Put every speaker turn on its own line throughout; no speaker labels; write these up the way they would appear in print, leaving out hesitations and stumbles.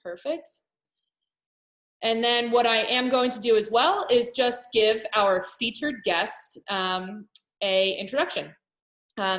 Perfect. And then what I am going to do as well is just give our featured guest a introduction.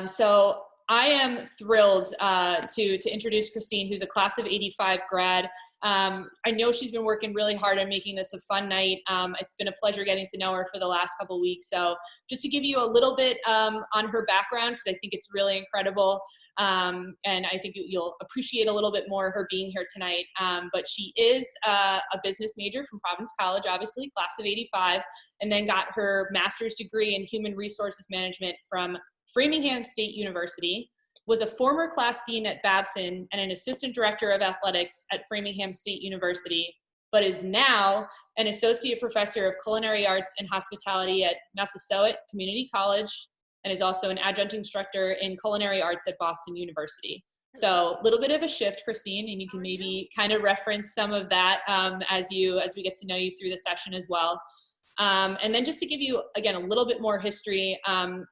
So I am thrilled to introduce Christine, who's a class of '85 grad. I know she's been working really hard on making this a fun night. It's been a pleasure getting to know her for the last couple of weeks. So just to give you a little bit on her background, because I think it's really incredible. And I think you'll appreciate a little bit more her being here tonight. But she is a business major from Providence College, obviously, class of '85, and then got her master's degree in human resources management from Framingham State University, was a former class dean at Babson and an assistant director of athletics at Framingham State University, but is now an associate professor of culinary arts and hospitality at Massasoit Community College, and is also an adjunct instructor in culinary arts at Boston University. So a little bit of a shift, Christine, and you can maybe kind of reference some of that as we get to know you through the session as well. And then just to give you, again, a little bit more history,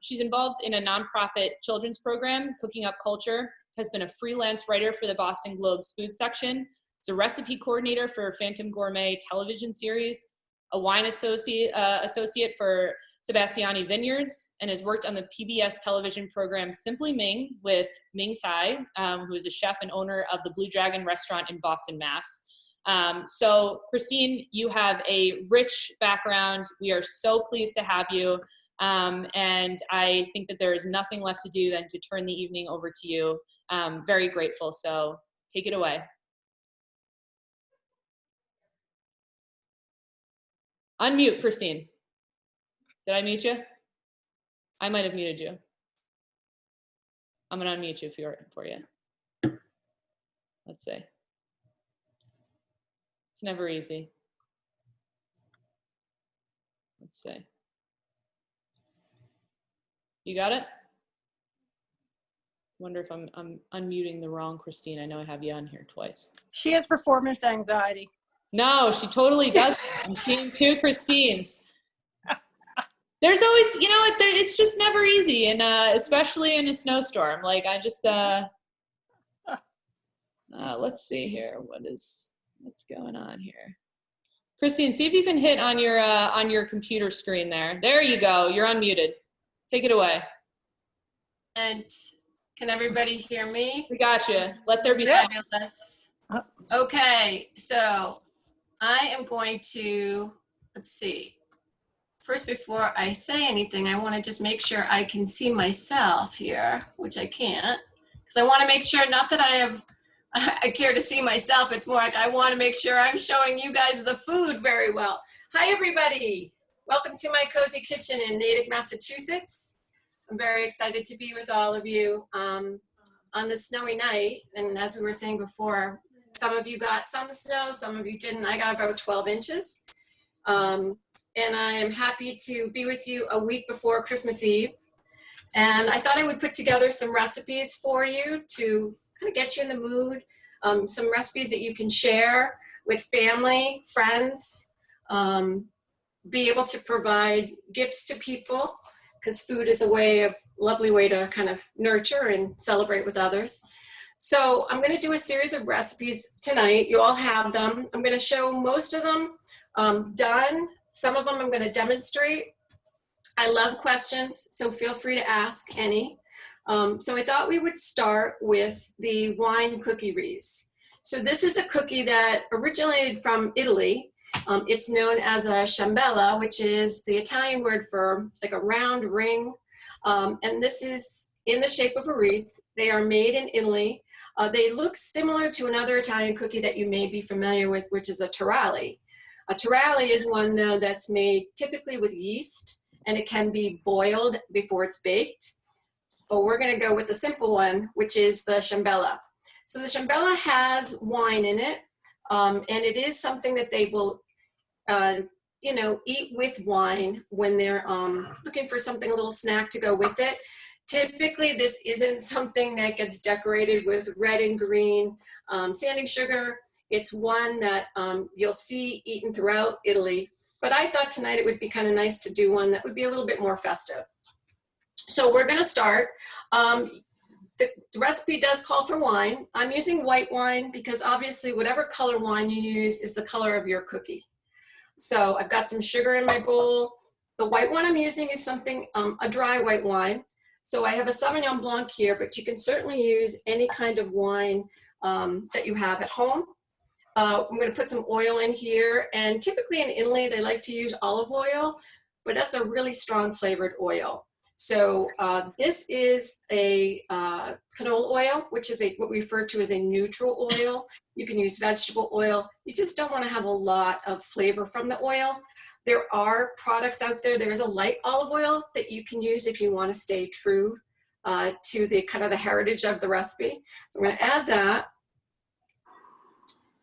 she's involved in a nonprofit children's program, Cooking Up Culture, has been a freelance writer for the Boston Globe's food section. Is a recipe coordinator for Phantom Gourmet television series, a wine associate for Sebastiani Vineyards, and has worked on the PBS television program Simply Ming with Ming Tsai, who is a chef and owner of the Blue Dragon restaurant in Boston, Mass. So Christine, you have a rich background. We are so pleased to have you. And I think that there is nothing left to do than to turn the evening over to you. Very grateful. So take it away. Unmute, Christine. Did I mute you? I might have muted you. I'm gonna unmute you for you. Let's see. It's never easy. Let's see. You got it? Wonder if I'm unmuting the wrong Christine. I know I have you on here twice.
She has performance anxiety.
No, she totally does. I'm seeing two Christines. There's always, it's just never easy, and especially in a snowstorm. Like I just, let's see here. What's going on here? Christine, see if you can hit on your computer screen there. There you go. You're unmuted. Take it away.
And can everybody hear me?
We got you. Let there be
silence. Okay, so I am going to, let's see. First, before I say anything, I want to just make sure I can see myself here, which I can't, because I want to make sure, not that I care to see myself, it's more like I want to make sure I'm showing you guys the food very well. Hi, everybody. Welcome to my cozy kitchen in Natick, Massachusetts. I'm very excited to be with all of you on this snowy night. And as we were saying before, some of you got some snow, some of you didn't. I got about 12 inches. And I am happy to be with you a week before Christmas Eve. And I thought I would put together some recipes for you to kind of get you in the mood, some recipes that you can share with family, friends, be able to provide gifts to people, because food is a lovely way to kind of nurture and celebrate with others. So I'm going to do a series of recipes tonight. You all have them. I'm going to show most of them done. Some of them I'm going to demonstrate. I love questions, so feel free to ask any. So I thought we would start with the wine cookie wreaths. So this is a cookie that originated from Italy. It's known as a ciambella, which is the Italian word for like a round ring. And this is in the shape of a wreath. They are made in Italy. They look similar to another Italian cookie that you may be familiar with, which is a taralli. A taralli is one, though, that's made typically with yeast, and it can be boiled before it's baked. But we're going to go with the simple one, which is the ciambella. So the ciambella has wine in it, and it is something that they will, eat with wine when they're looking for something, a little snack to go with it. Typically, this isn't something that gets decorated with red and green sanding sugar. It's one that you'll see eaten throughout Italy. But I thought tonight it would be kind of nice to do one that would be a little bit more festive. So we're going to start. the recipe does call for wine. I'm using white wine because obviously whatever color wine you use is the color of your cookie. So I've got some sugar in my bowl. The white one I'm using is something, a dry white wine. So I have a Sauvignon Blanc here, but you can certainly use any kind of wine that you have at home. I'm going to put some oil in here, and typically in Italy they like to use olive oil, but that's a really strong flavored oil. So this is a canola oil, which is what we refer to as a neutral oil. You can use vegetable oil. You just don't want to have a lot of flavor from the oil. There are products out there. There's a light olive oil that you can use if you want to stay true to the kind of the heritage of the recipe. So I'm going to add that.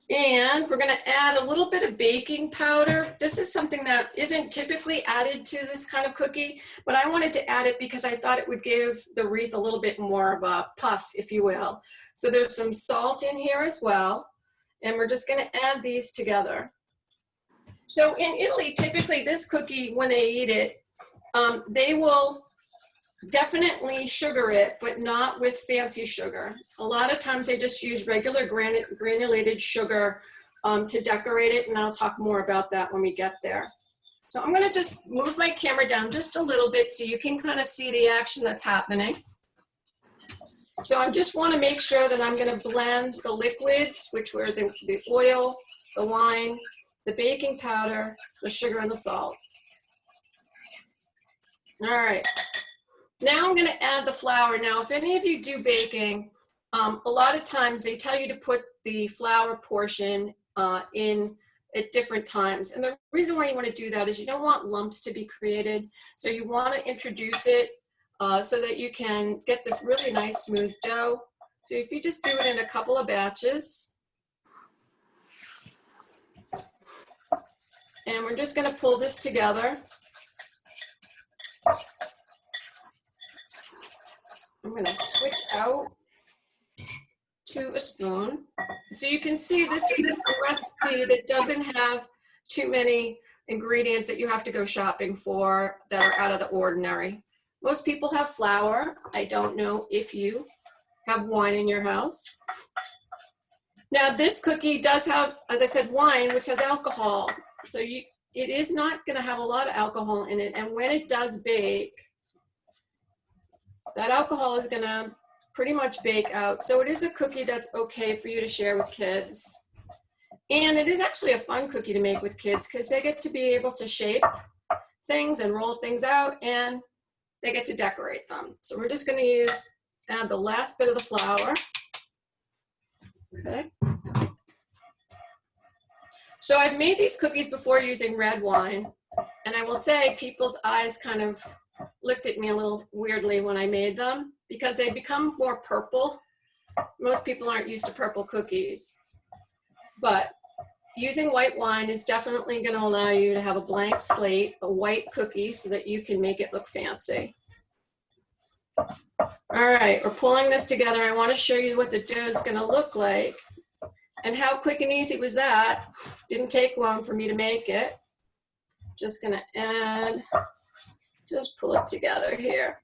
And we're going to add a little bit of baking powder. This is something that isn't typically added to this kind of cookie, but I wanted to add it because I thought it would give the wreath a little bit more of a puff, if you will. So there's some salt in here as well. And we're just going to add these together. So in Italy, typically this cookie, when they eat it, they will definitely sugar it, but not with fancy sugar. A lot of times they just use regular granulated sugar to decorate it, and I'll talk more about that when we get there. So I'm going to just move my camera down just a little bit so you can kind of see the action that's happening. So I just want to make sure that I'm going to blend the liquids, which were the oil, the wine, the baking powder, the sugar, and the salt. All right. Now I'm going to add the flour. Now, if any of you do baking, a lot of times they tell you to put the flour portion in at different times. And the reason why you want to do that is you don't want lumps to be created. So you want to introduce it so that you can get this really nice smooth dough. So if you just do it in a couple of batches. And we're just going to pull this together. I'm going to switch out to a spoon. So you can see this is a recipe that doesn't have too many ingredients that you have to go shopping for that are out of the ordinary. Most people have flour. I don't know if you have wine in your house. Now this cookie does have, as I said, wine, which has alcohol. So it is not going to have a lot of alcohol in it. And when it does bake, that alcohol is going to pretty much bake out. So it is a cookie that's okay for you to share with kids. And it is actually a fun cookie to make with kids because they get to be able to shape things and roll things out, and they get to decorate them. So we're just going to add the last bit of the flour. Okay. So I've made these cookies before using red wine, and I will say people's eyes kind of looked at me a little weirdly when I made them because they become more purple. Most people aren't used to purple cookies, but using white wine is definitely going to allow you to have a blank slate, a white cookie, so that you can make it look fancy. All right, we're pulling this together. I want to show you what the dough is going to look like and how quick and easy was that. Didn't take long for me to make it. Just going to add, just pull it together here.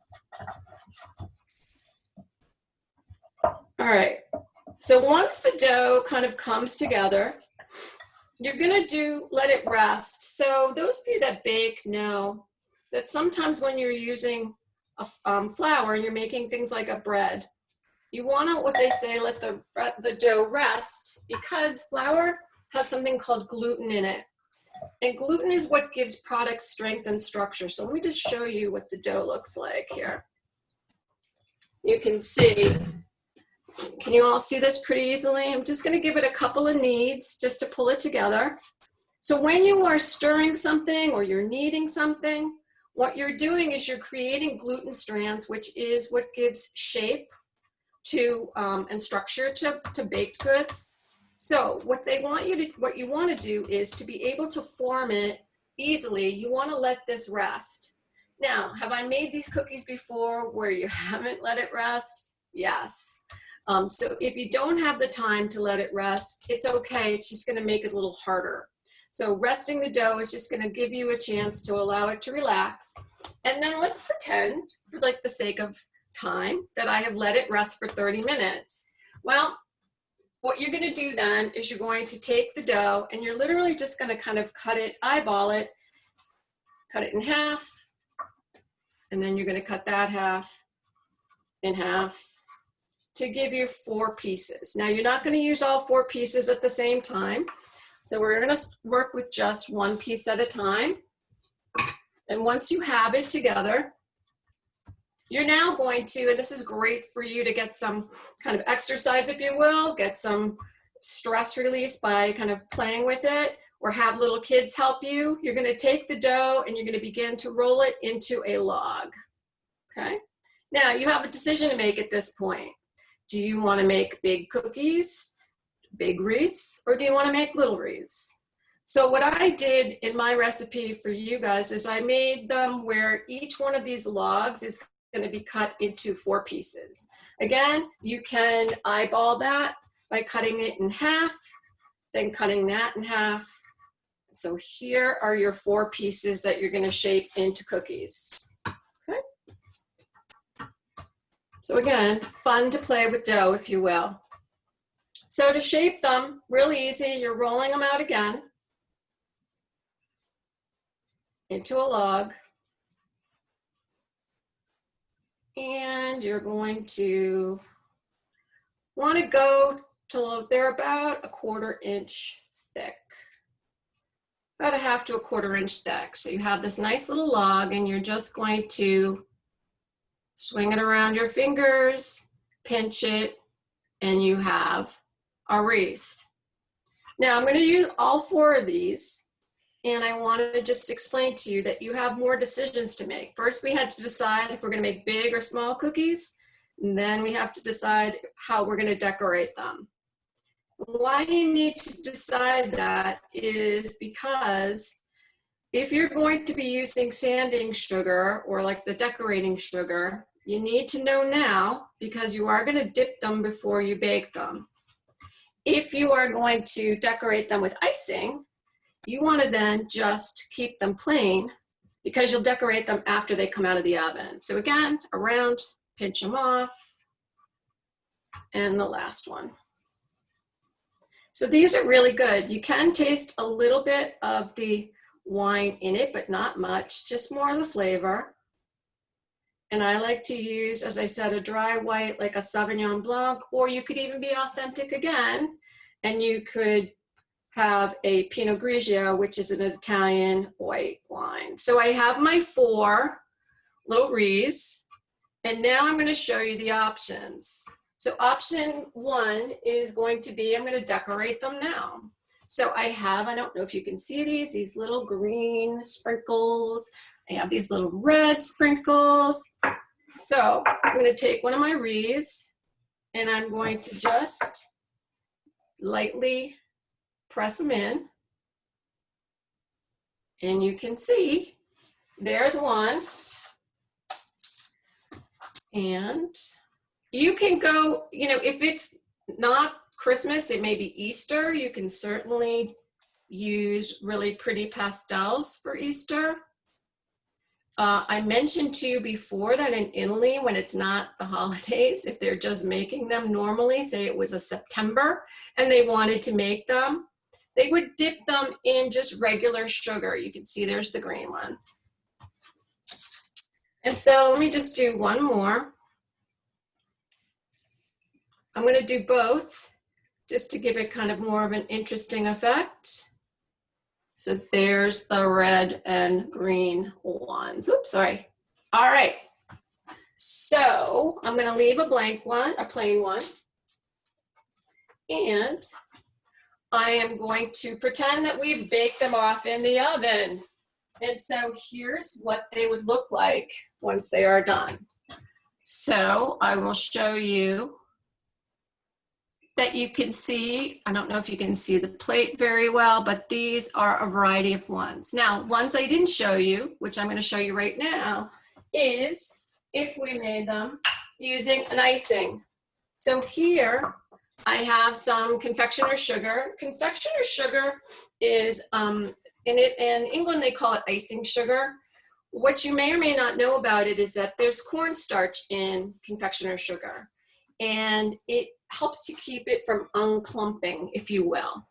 All right, so once the dough kind of comes together, you're going to let it rest. So those of you that bake know that sometimes when you're using a flour and you're making things like a bread, you want to, what they say, let the dough rest, because flour has something called gluten in it. And gluten is what gives products strength and structure. So let me just show you what the dough looks like here. You can see, can you all see this pretty easily? I'm just going to give it a couple of kneads just to pull it together. So when you are stirring something or you're kneading something, what you're doing is you're creating gluten strands, which is what gives shape to and structure to baked goods. So what you want to do is to be able to form it easily, you want to let this rest. Now, have I made these cookies before where you haven't let it rest? Yes. So if you don't have the time to let it rest, it's okay. It's just going to make it a little harder. So resting the dough is just going to give you a chance to allow it to relax. And then let's pretend, for like the sake of time that I have let it rest for 30 minutes. Well, what you're going to do then is you're going to take the dough and you're literally just going to kind of cut it, eyeball it, cut it in half, and then you're going to cut that half in half to give you 4 pieces. Now you're not going to use all 4 pieces at the same time. So we're going to work with just 1 piece at a time. And once you have it together, you're now going to, and this is great for you to get some kind of exercise, if you will, get some stress release by kind of playing with it, or have little kids help you. You're going to take the dough and you're going to begin to roll it into a log. Okay? Now you have a decision to make at this point. Do you want to make big cookies, big wreaths, or do you want to make little wreaths? So what I did in my recipe for you guys is I made them where each one of these logs is going to be cut into 4 pieces. Again, you can eyeball that by cutting it in half, then cutting that in half. So here are your 4 pieces that you're going to shape into cookies. Okay. So again, fun to play with dough, if you will. So to shape them, really easy, you're rolling them out again into a log. And you're going to want to go till they're about 1/4 inch thick. About 1/2 to 1/4 inch thick. So you have this nice little log and you're just going to swing it around your fingers, pinch it, and you have a wreath. Now I'm going to use all 4 of these, and I want to just explain to you that you have more decisions to make. First, we had to decide if we're going to make big or small cookies, and then we have to decide how we're going to decorate them. Why you need to decide that is because if you're going to be using sanding sugar or like the decorating sugar, you need to know now because you are going to dip them before you bake them. If you are going to decorate them with icing, you want to then just keep them plain because you'll decorate them after they come out of the oven. So again, around, pinch them off, and the last one. So these are really good. You can taste a little bit of the wine in it, but not much, just more of the flavor. And I like to use, as I said, a dry white like a Sauvignon Blanc, or you could even be authentic again, and you could have a Pinot Grigio, which is an Italian white wine. So I have my 4 little wreaths, and now I'm going to show you the options. So option 1 is going to be, I'm going to decorate them now. So I have, I don't know if you can see these little green sprinkles. I have these little red sprinkles. So I'm going to take one of my wreaths and I'm going to just lightly press them in. And you can see there's one. And you can go, you know, if it's not Christmas, it may be Easter. You can certainly use really pretty pastels for Easter. I mentioned to you before that in Italy, when it's not the holidays, if they're just making them normally, say it was a September and they wanted to make them, they would dip them in just regular sugar. You can see there's the green one. And so let me just do one more. I'm going to do both just to give it kind of more of an interesting effect. So there's the red and green ones. Oops, sorry. All right. So I'm going to leave a blank one, a plain one. And I am going to pretend that we've baked them off in the oven. And so here's what they would look like once they are done. So I will show you that you can see, I don't know if you can see the plate very well, but these are a variety of ones. Now, ones I didn't show you, which I'm going to show you right now, is if we made them using an icing. So here I have some confectioner's sugar. Confectioner's sugar is, in England they call it icing sugar, what you may or may not know about it is that there's cornstarch in confectioner sugar, and it helps to keep it from unclumping, if you will.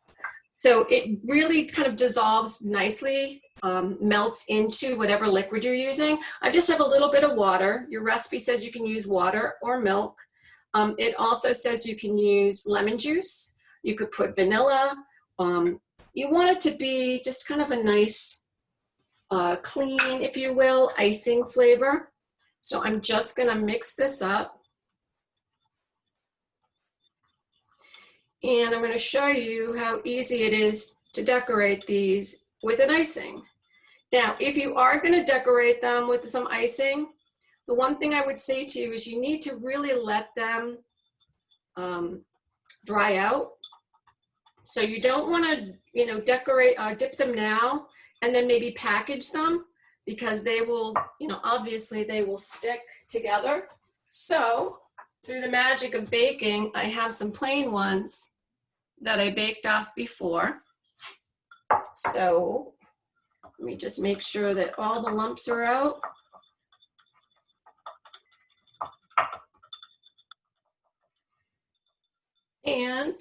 So it really kind of dissolves nicely, melts into whatever liquid you're using. I just have a little bit of water. Your recipe says you can use water or milk. It also says you can use lemon juice. You could put vanilla. You want it to be just kind of a nice, clean, if you will, icing flavor. So I'm just gonna mix this up. And I'm going to show you how easy it is to decorate these with an icing. Now, if you are going to decorate them with some icing, the one thing I would say to you is you need to really let them dry out. So you don't want to, you know, decorate, dip them now and then maybe package them, because they will, you know, obviously they will stick together. So through the magic of baking, I have some plain ones that I baked off before. So let me just make sure that all the lumps are out. And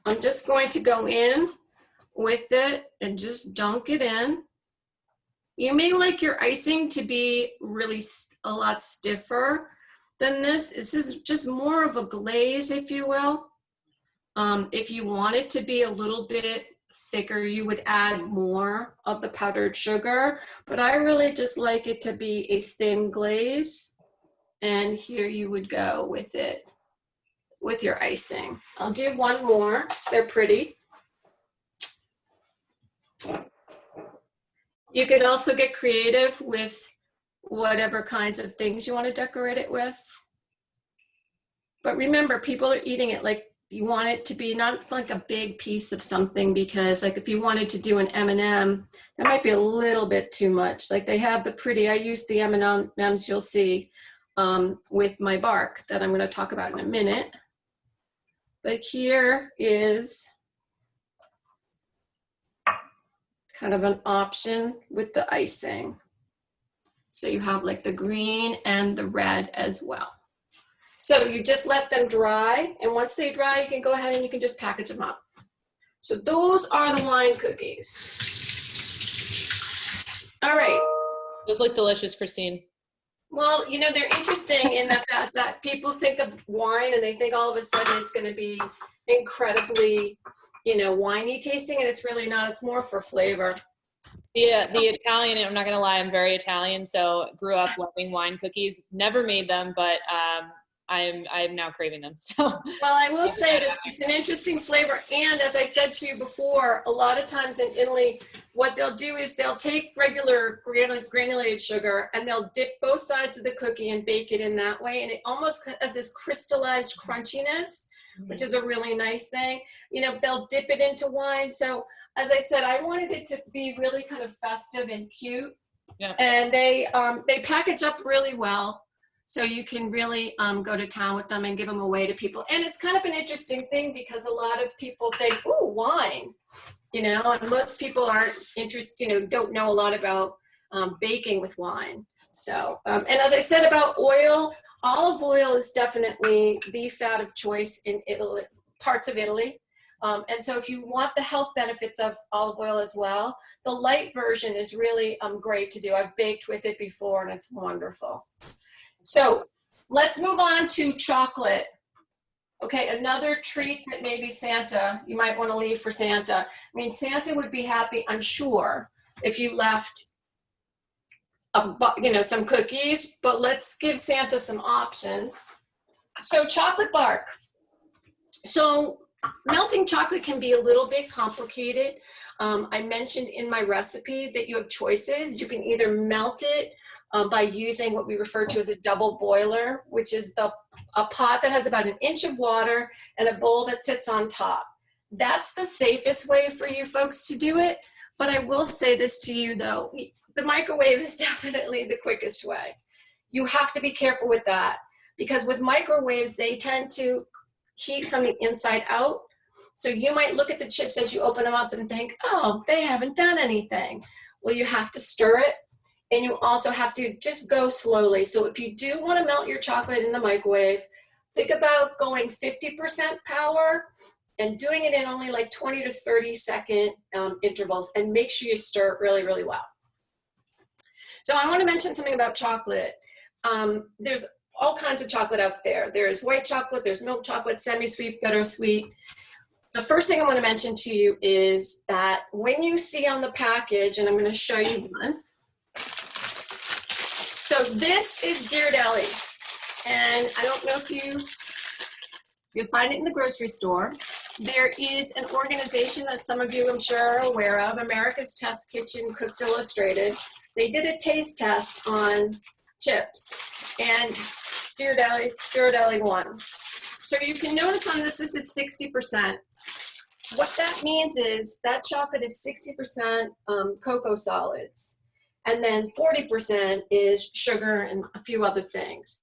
I'm just going to go in with it and just dunk it in. You may like your icing to be really a lot stiffer than this. This is just more of a glaze, if you will. If you want it to be a little bit thicker, you would add more of the powdered sugar, but I really just like it to be a thin glaze. And here you would go with it, with your icing. I'll do one more, because they're pretty. You can also get creative with whatever kinds of things you want to decorate it with. But remember, people are eating it like, you want it to be not like a big piece of something, because like if you wanted to do an M&M, that might be a little bit too much. Like they have the pretty, I use the M&Ms you'll see with my bark that I'm going to talk about in a minute. But here is kind of an option with the icing. So you have like the green and the red as well. So you just let them dry, and once they dry, you can go ahead and you can just package them up. So those are the wine cookies. All right.
Those look delicious, Christine.
Well, you know, they're interesting in that people think of wine and they think all of a sudden it's going to be incredibly, you know, winey tasting, and it's really not. It's more for flavor.
Yeah, the Italian, I'm not going to lie, I'm very Italian, so grew up loving wine cookies. Never made them, but I'm now craving them. So,
well, I will say it's an interesting flavor, and as I said to you before, a lot of times in Italy, what they'll do is they'll take regular granulated sugar and they'll dip both sides of the cookie and bake it in that way, and it almost has this crystallized crunchiness, which is a really nice thing. You know, they'll dip it into wine. So, as I said, I wanted it to be really kind of festive and cute, and they package up really well. So you can really go to town with them and give them away to people. And it's kind of an interesting thing because a lot of people think, ooh, wine, you know, and most people aren't interested, you know, don't know a lot about baking with wine. So, and as I said about oil, olive oil is definitely the fat of choice in Italy, parts of Italy. And so if you want the health benefits of olive oil as well, the light version is really great to do. I've baked with it before and it's wonderful. So let's move on to chocolate. Okay, another treat that maybe Santa, you might want to leave for Santa. I mean, Santa would be happy, I'm sure, if you left some cookies, but let's give Santa some options. So chocolate bark. So melting chocolate can be a little bit complicated. I mentioned in my recipe that you have choices. You can either melt it by using what we refer to as a double boiler, which is a pot that has about 1 inch of water and a bowl that sits on top. That's the safest way for you folks to do it. But I will say this to you though, the microwave is definitely the quickest way. You have to be careful with that because with microwaves, they tend to heat from the inside out. So you might look at the chips as you open them up and think, oh, they haven't done anything. Well, you have to stir it. and you also have to just go slowly. So if you do want to melt your chocolate in the microwave, think about going 50% power and doing it in only like 20 to 30 second intervals, and make sure you stir it really, really well. So I want to mention something about chocolate. There's all kinds of chocolate out there. There's white chocolate, there's milk chocolate, semi-sweet, bittersweet. The first thing I want to mention to you is that when you see on the package, and I'm going to show you one. So this is Ghirardelli, and I don't know if you'll find it in the grocery store. There is an organization that some of you, I'm sure, are aware of, America's Test Kitchen Cooks Illustrated. They did a taste test on chips, and Ghirardelli won. So you can notice on this is 60%. What that means is that chocolate is 60% cocoa solids, and then 40% is sugar and a few other things.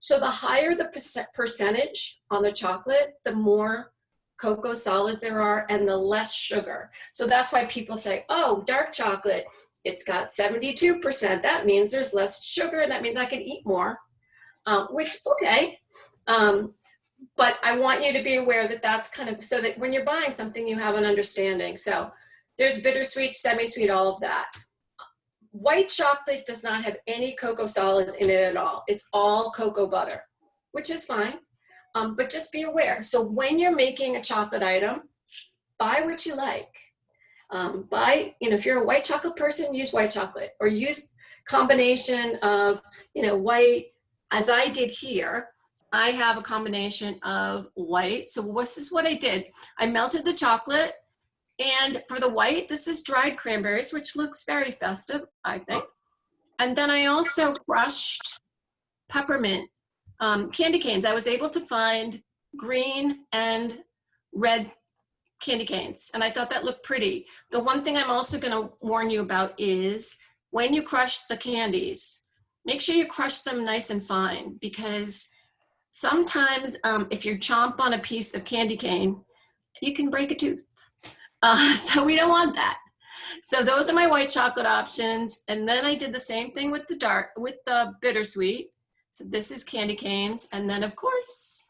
So the higher the percentage on the chocolate, the more cocoa solids there are and the less sugar. So that's why people say, oh, dark chocolate, it's got 72%. That means there's less sugar. That means I can eat more, which, okay. But I want you to be aware that that's kind of, so that when you're buying something, you have an understanding. So there's bittersweet, semi-sweet, all of that. White chocolate does not have any cocoa solid in it at all. It's all cocoa butter, which is fine, but just be aware. So when you're making a chocolate item, buy what you like. If you're a white chocolate person, use white chocolate, or use combination of, white, as I did here. I have a combination of white. So this is what I did. I melted the chocolate, and for the white, this is dried cranberries, which looks very festive, I think. And then I also crushed peppermint candy canes. I was able to find green and red candy canes, and I thought that looked pretty. The one thing I'm also going to warn you about is when you crush the candies, make sure you crush them nice and fine, because sometimes if you chomp on a piece of candy cane, you can break a tooth. So we don't want that. So those are my white chocolate options. And then I did the same thing with the bittersweet. So this is candy canes. And then of course,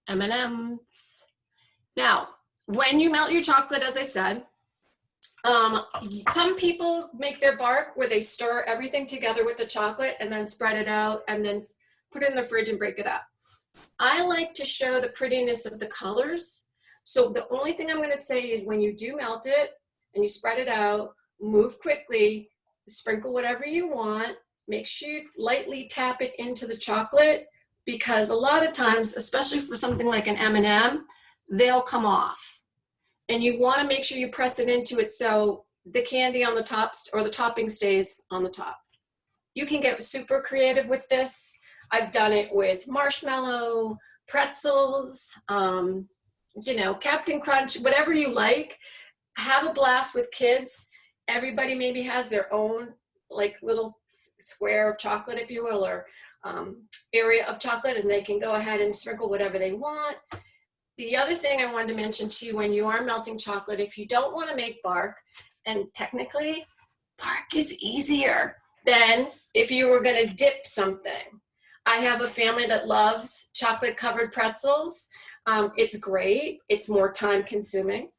M&Ms. Now, when you melt your chocolate, as I said, some people make their bark where they stir everything together with the chocolate and then spread it out and then put it in the fridge and break it up. I like to show the prettiness of the colors. So the only thing I'm going to say is when you do melt it and you spread it out, move quickly, sprinkle whatever you want, make sure you lightly tap it into the chocolate, because a lot of times, especially for something like an M&M, they'll come off. And you want to make sure you press it into it so the candy on the top or the topping stays on the top. You can get super creative with this. I've done it with marshmallow, pretzels, Captain Crunch, whatever you like. Have a blast with kids. Everybody maybe has their own like little square of chocolate, if you will, or area of chocolate, and they can go ahead and sprinkle whatever they want. The other thing I wanted to mention to you, when you are melting chocolate, if you don't want to make bark, and technically bark is easier than if you were going to dip something. I have a family that loves chocolate covered pretzels. It's great. It's more time consuming.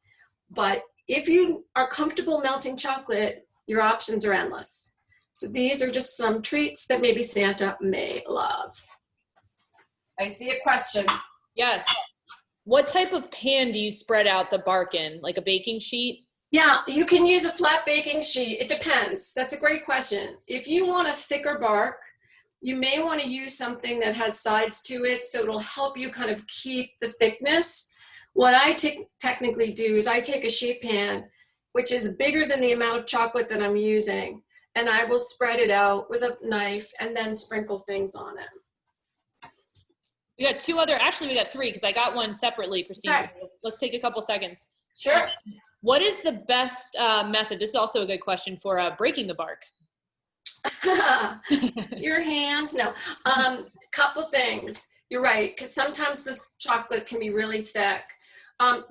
But if you are comfortable melting chocolate, your options are endless. So these are just some treats that maybe Santa may love. I see a question.
Yes. What type of pan do you spread out the bark in? Like a baking sheet?
Yeah, you can use a flat baking sheet. It depends. That's a great question. If you want a thicker bark, you may want to use something that has sides to it, so it'll help you kind of keep the thickness. What I technically do is I take a sheet pan, which is bigger than the amount of chocolate that I'm using, and I will spread it out with a knife and then sprinkle things on it.
We got we got three, because I got one separately, Christine.
Okay.
So let's take a couple seconds.
Sure.
What is the best method? This is also a good question for breaking the bark.
Your hands, no. Couple things. You're right, because sometimes this chocolate can be really thick.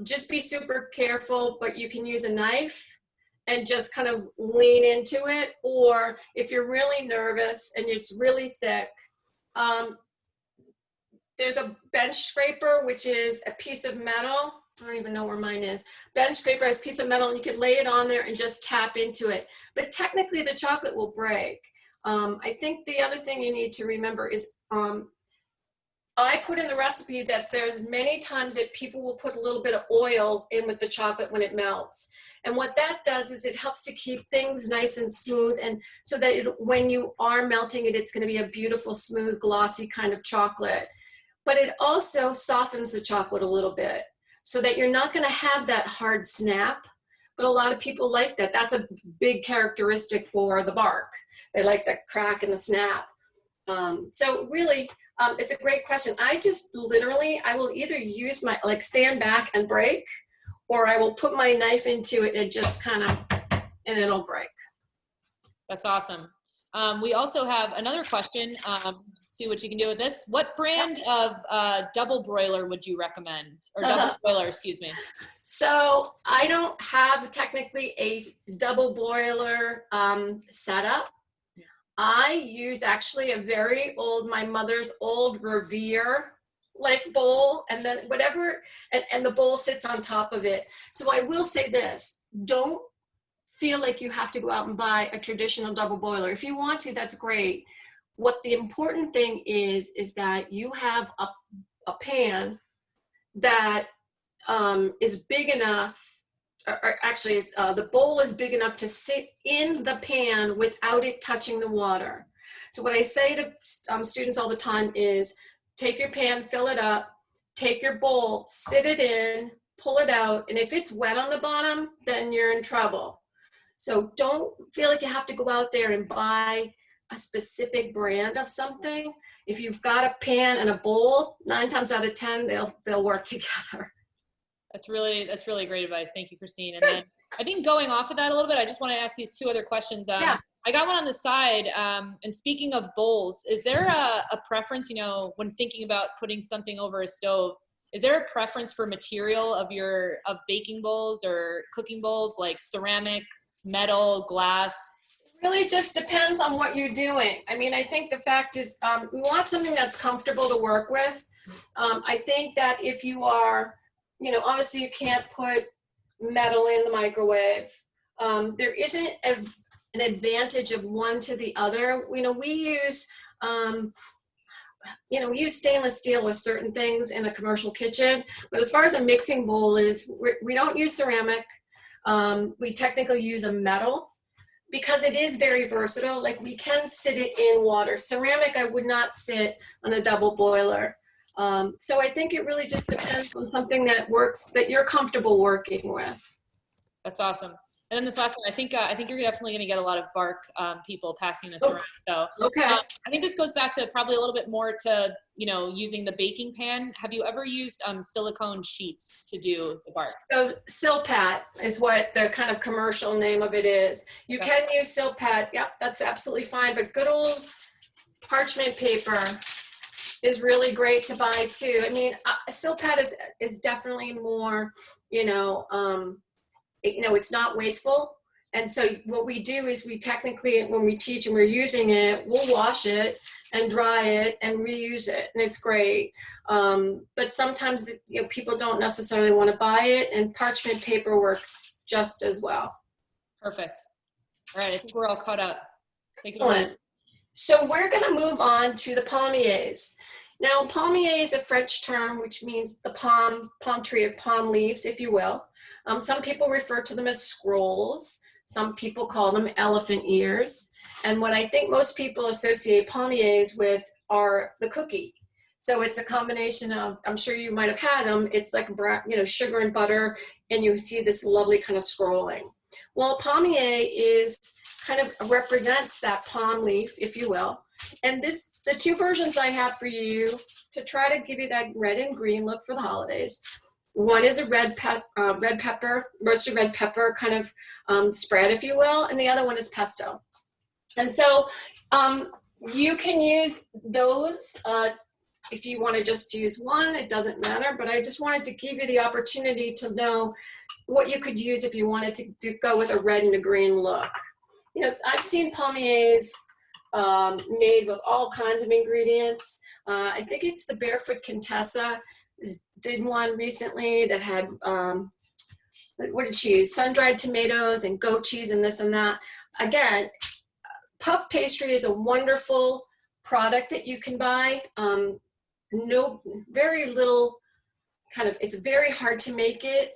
Just be super careful, but you can use a knife and just kind of lean into it. Or if you're really nervous and it's really thick, there's a bench scraper, which is a piece of metal. I don't even know where mine is. Bench scraper has a piece of metal, and you can lay it on there and just tap into it. But technically, the chocolate will break. I think the other thing you need to remember is I put in the recipe that there's many times that people will put a little bit of oil in with the chocolate when it melts. And what that does is it helps to keep things nice and smooth, and so that when you are melting it, it's going to be a beautiful, smooth, glossy kind of chocolate. But it also softens the chocolate a little bit so that you're not going to have that hard snap. But a lot of people like that. That's a big characteristic for the bark. They like the crack and the snap. So really, it's a great question. I will either use my, stand back and break, or I will put my knife into it and just kind of, and it'll break.
That's awesome. We also have another question. See what you can do with this. What brand of double broiler would you recommend? Or double boiler, excuse me.
So I don't have technically a double boiler setup. I use actually my mother's old Revere bowl, and then whatever, and the bowl sits on top of it. So I will say this, don't feel like you have to go out and buy a traditional double boiler. If you want to, that's great. What the important thing is that you have a pan that is big enough, or actually the bowl is big enough to sit in the pan without it touching the water. So what I say to students all the time is take your pan, fill it up, take your bowl, sit it in, pull it out, and if it's wet on the bottom, then you're in trouble. So don't feel like you have to go out there and buy a specific brand of something. If you've got a pan and a bowl, 9 times out of 10, they'll work together.
That's really great advice. Thank you, Christine. And then I think going off of that a little bit, I just want to ask these 2 other questions.
Yeah.
I got one on the side. And speaking of bowls, is there a preference, when thinking about putting something over a stove, is there a preference for material of baking bowls or cooking bowls, like ceramic, metal, glass?
Really just depends on what you're doing. I mean, I think the fact is we want something that's comfortable to work with. I think that if you are, obviously you can't put metal in the microwave. There isn't an advantage of one to the other. We use, we use stainless steel with certain things in a commercial kitchen. But as far as a mixing bowl we don't use ceramic. We technically use a metal, because it is very versatile. We can sit it in water. Ceramic, I would not sit on a double boiler. So I think it really just depends on something that works, that you're comfortable working with.
That's awesome. And then this last one, I think you're definitely going to get a lot of bark people passing this around. So
okay.
I think this goes back to probably a little bit more to, using the baking pan. Have you ever used silicone sheets to do the bark?
So Silpat is what the kind of commercial name of it is. You can use Silpat. Yep, that's absolutely fine. But good old parchment paper is really great to buy too. I mean, Silpat is definitely more, it's not wasteful. And so what we do is we technically, when we teach and we're using it, we'll wash it and dry it and reuse it, and it's great. But sometimes people don't necessarily want to buy it, and parchment paper works just as well.
Perfect. All right, I think we're all caught up. Take it
Excellent.
away.
So we're going to move on to the Pommiers. Now, Pommier is a French term which means the palm tree, or palm leaves, if you will. Some people refer to them as scrolls. Some people call them elephant ears. And what I think most people associate Pommiers with are the cookie. So it's a combination of, I'm sure you might have had them, it's like sugar and butter, and you see this lovely kind of scrolling. Well, Pommier kind of represents that palm leaf, if you will. And the 2 versions I have for you to try to give you that red and green look for the holidays. One is a roasted red pepper kind of spread, if you will, and the other one is pesto. And so you can use those if you want to just use one, it doesn't matter, but I just wanted to give you the opportunity to know what you could use if you wanted to go with a red and a green look. You know, I've seen Pommiers made with all kinds of ingredients. I think it's the Barefoot Contessa did one recently that had, what did she use? Sun-dried tomatoes and goat cheese and this and that. Again, puff pastry is a wonderful product that you can buy. Very little it's very hard to make it.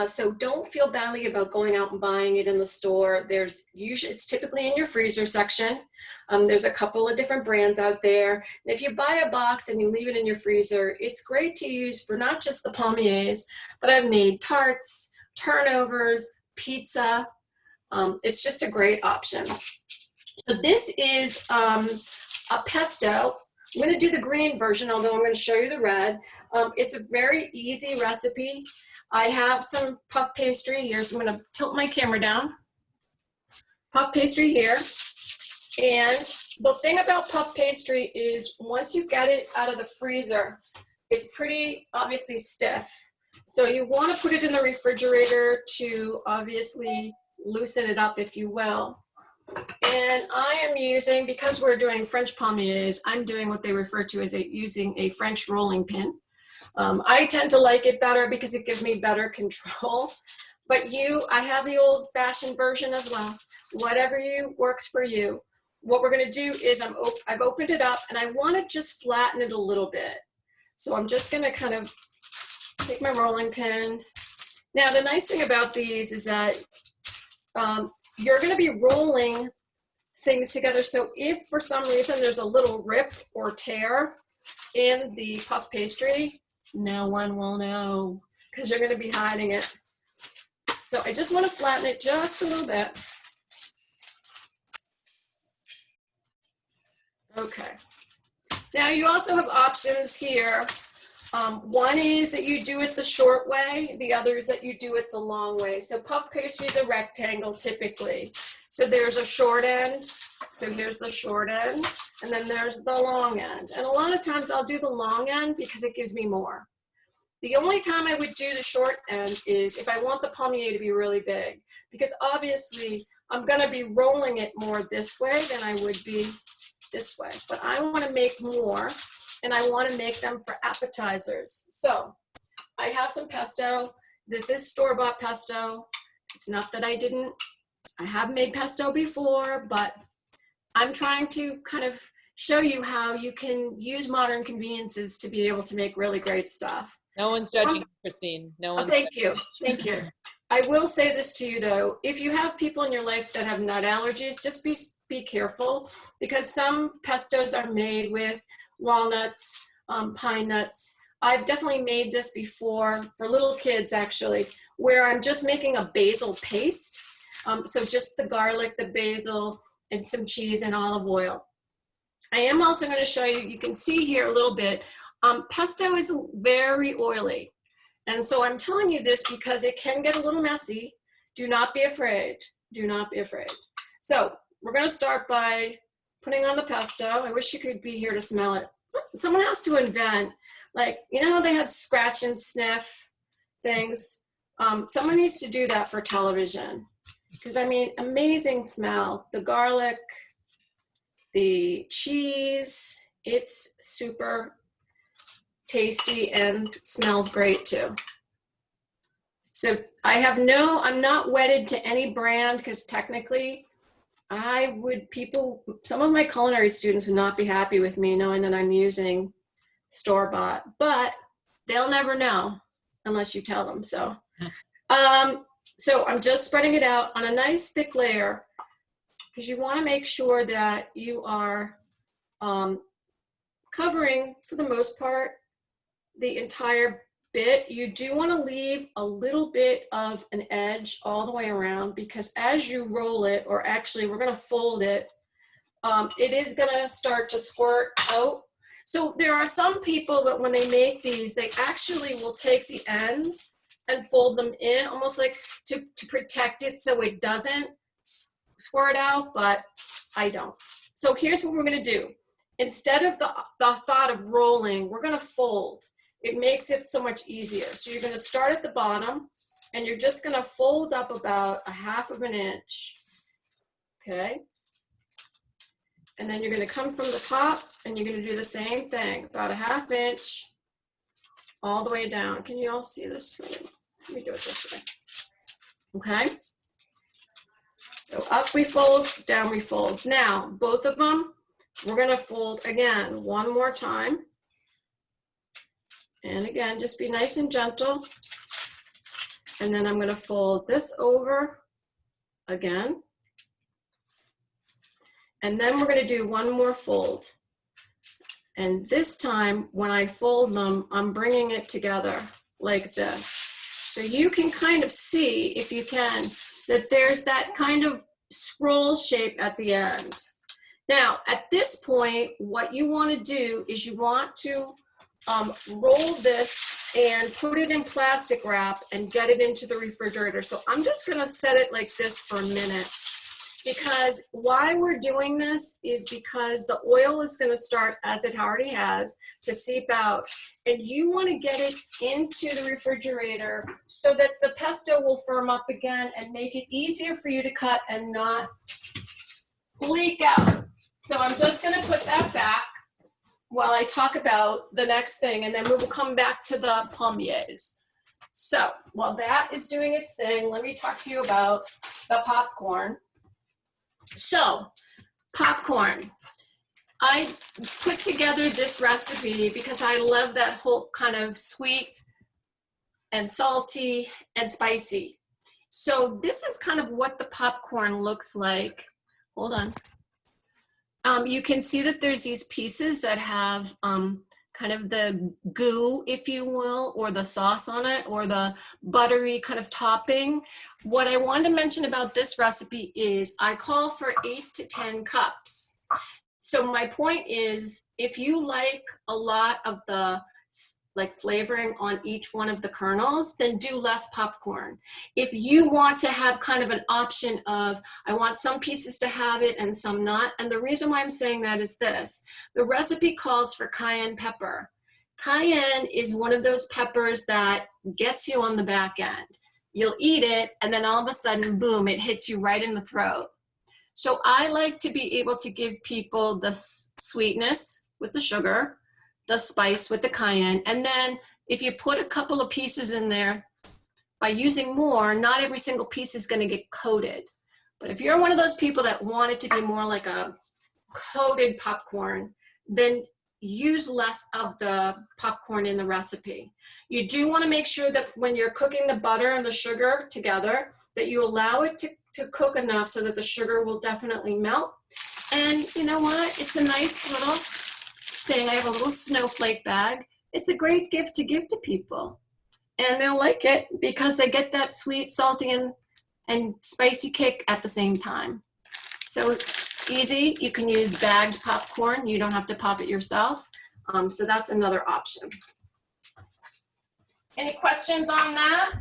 So don't feel badly about going out and buying it in the store. It's typically in your freezer section. There's a couple of different brands out there. And if you buy a box and you leave it in your freezer, it's great to use for not just the Pommiers, but I've made tarts, turnovers, pizza. It's just a great option. So this is a pesto. I'm going to do the green version, although I'm going to show you the red. It's a very easy recipe. I have some puff pastry here, so I'm going to tilt my camera down. Puff pastry here. And the thing about puff pastry is once you get it out of the freezer, it's pretty obviously stiff. So you want to put it in the refrigerator to obviously loosen it up, if you will. And I am using, because we're doing French Pommiers, I'm doing what they refer to as using a French rolling pin. I tend to like it better because it gives me better control. But I have the old-fashioned version as well. Whatever works for you. What we're going to do is I've opened it up, and I want to just flatten it a little bit. So I'm just going to kind of take my rolling pin. Now, the nice thing about these is that you're going to be rolling things together. So if for some reason there's a little rip or tear in the puff pastry, no one will know because you're going to be hiding it. So I just want to flatten it just a little bit. Okay. Now you also have options here. One is that you do it the short way. The other is that you do it the long way. So puff pastry is a rectangle typically. So there's a short end. So here's the short end. And then there's the long end. And a lot of times I'll do the long end because it gives me more. The only time I would do the short end is if I want the pommier to be really big. Because obviously I'm going to be rolling it more this way than I would be this way. But I want to make more. And I want to make them for appetizers. So I have some pesto. This is store-bought pesto. It's not that I have made pesto before, but I'm trying to kind of show you how you can use modern conveniences to be able to make really great stuff.
No one's judging, Christine. No one's
Thank you. Thank you. I will say this to you though, if you have people in your life that have nut allergies, just be careful because some pestos are made with walnuts, pine nuts. I've definitely made this before for little kids actually, where I'm just making a basil paste. So just the garlic, the basil, and some cheese and olive oil. I am also going to show you, you can see here a little bit, pesto is very oily. And so I'm telling you this because it can get a little messy. Do not be afraid. Do not be afraid. So we're going to start by putting on the pesto. I wish you could be here to smell it. Someone has to invent, like, you know how they had scratch and sniff things? Someone needs to do that for television. Because, I mean, amazing smell. The garlic, the cheese, it's super tasty and smells great too. So I'm not wedded to any brand because technically some of my culinary students would not be happy with me knowing that I'm using store-bought, but they'll never know unless you tell them so. So I'm just spreading it out on a nice thick layer because you want to make sure that you are covering, for the most part, the entire bit. You do want to leave a little bit of an edge all the way around because as you roll it, or actually we're going to fold it, it is going to start to squirt out. So there are some people that when they make these, they actually will take the ends and fold them in almost like to protect it so it doesn't squirt out, but I don't. So here's what we're going to do. Instead of the thought of rolling, we're going to fold. It makes it so much easier. So you're going to start at the bottom and you're just gonna fold up about 1/2 inch, okay? And then you're gonna come from the top and you're gonna do the same thing, about 1/2 inch, all the way down. Can you all see this? Let me do it this way, okay? So up we fold, down we fold. Now, both of them, we're gonna fold again one more time. And again, just be nice and gentle. And then I'm gonna fold this over again. And then we're gonna do one more fold. And this time, when I fold them, I'm bringing it together like this. So you can kind of see, if you can, that there's that kind of scroll shape at the end. Now, at this point, what you wanna do is you want to roll this and put it in plastic wrap and get it into the refrigerator. So I'm just gonna set it like this for a minute, because why we're doing this is because the oil is gonna start, as it already has, to seep out. And you wanna get it into the refrigerator so that the pesto will firm up again and make it easier for you to cut and not leak out. So I'm just gonna put that back while I talk about the next thing, and then we will come back to the Pommiers. So while that is doing its thing, let me talk to you about the popcorn. So popcorn, I put together this recipe because I love that whole kind of sweet and salty and spicy. So this is kind of what the popcorn looks like. Hold on. You can see that there's these pieces that have kind of the goo, if you will, or the sauce on it, or the buttery kind of topping. What I wanted to mention about this recipe is I call for 8 to 10 cups. So my point is, if you like a lot of the flavoring on each one of the kernels, then do less popcorn. If you want to have kind of an option of, I want some pieces to have it and some not, and the reason why I'm saying that is this: the recipe calls for cayenne pepper. Cayenne is one of those peppers that gets you on the back end. You'll eat it, and then all of a sudden, boom, it hits you right in the throat. So I like to be able to give people the sweetness with the sugar, the spice with the cayenne, and then if you put a couple of pieces in there, by using more, not every single piece is going to get coated. But if you're one of those people that want it to be more like a coated popcorn, then use less of the popcorn in the recipe. You do want to make sure that when you're cooking the butter and the sugar together, that you allow it to cook enough so that the sugar will definitely melt. And you know what? It's a nice little thing. I have a little snowflake bag. It's a great gift to give to people. And they'll like it because they get that sweet, salty, and spicy kick at the same time. So easy. You can use bagged popcorn. You don't have to pop it yourself. So that's another option. Any questions on that?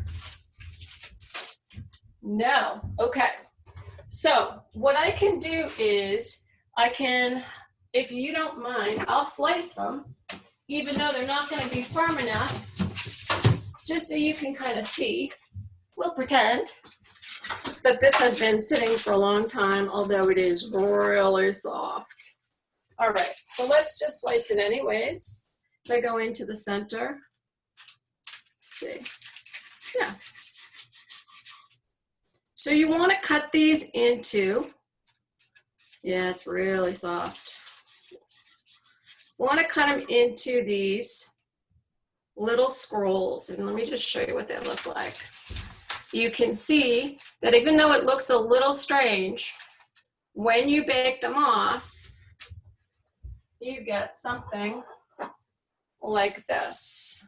No. Okay. So what I can do is I can, if you don't mind, I'll slice them, even though they're not going to be firm enough, just so you can kind of see. We'll pretend that this has been sitting for a long time, although it is really soft. All right, so let's just slice it anyways. If I go into the center, let's see, yeah. So you want to cut these into, yeah, it's really soft. Want to cut them into these little scrolls, and let me just show you what they look like. You can see that even though it looks a little strange, when you bake them off, you get something like this.